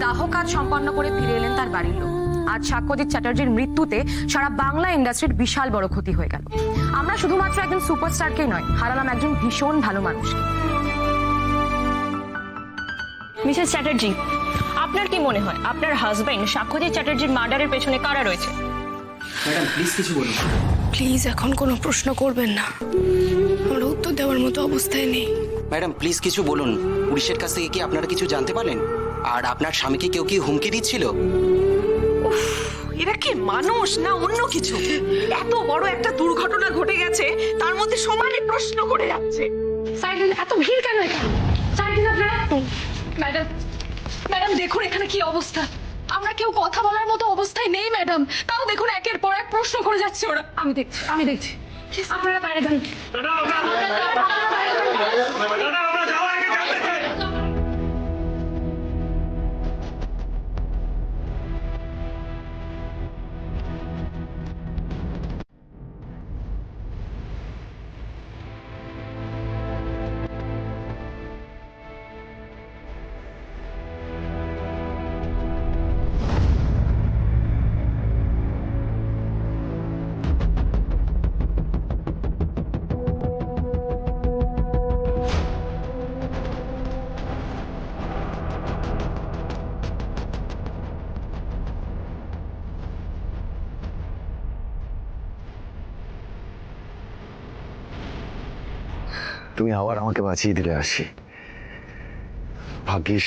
দাহ কাজ সম্পন্ন করে ফিরে এলেন তার বাড়ির লোক। আজ সাক্ষ্যজিৎ চ্যাটার্জির মৃত্যুতে সারা বাংলা ইন্ডাস্ট্রির বিশাল বড় ক্ষতি হয়ে গেল। আমরা শুধুমাত্র একজন সুপারস্টারকেই নয়, হারালাম একজন ভীষণ ভালো মানুষকে। মিসেস চ্যাটার্জি, আপনার কি মনে হয় আপনার হাজবেন্ড সাক্ষ্যজিৎ চ্যাটার্জির মার্ডারের পেছনে কারা রয়েছে? ম্যাডাম প্লিজ কিছু বলুন। প্লিজ এখন কোনো প্রশ্ন করবেন না, আমরা উত্তর দেওয়ার মতো অবস্থায় নেই। ম্যাডাম প্লিজ কিছু বলুন। পুলিশের কাছ থেকে কি আপনারা কিছু জানতে পারলেন? আর আপনার স্বামীকে কেউ কি হুমকি দিচ্ছিল? এরা কি মানুষ না অন্য কিছু? এত বড় একটা দুর্ঘটনা ঘটে গেছে, তার মধ্যে সমানে প্রশ্ন করে যাচ্ছে। সাইডেন এত ভিড় কেন এখানে? সাইডেন আপনারা। ম্যাডাম, ম্যাডাম দেখুন এখানে কি অবস্থা। আমরা কেউ কথা বলার মতো অবস্থায় নেই ম্যাডাম। তাও দেখুন একের পর এক প্রশ্ন করে যাচ্ছে ওরা। আমি দেখছি আপনারা বাইরে যান। তুমি আবার আমাকে বাঁচিয়ে দিলে আসি। ভাগ্যিস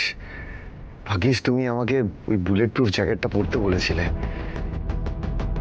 ভাগ্যিস তুমি আমাকে ওই বুলেট প্রুফ জ্যাকেটটা পরতে বলেছিলে।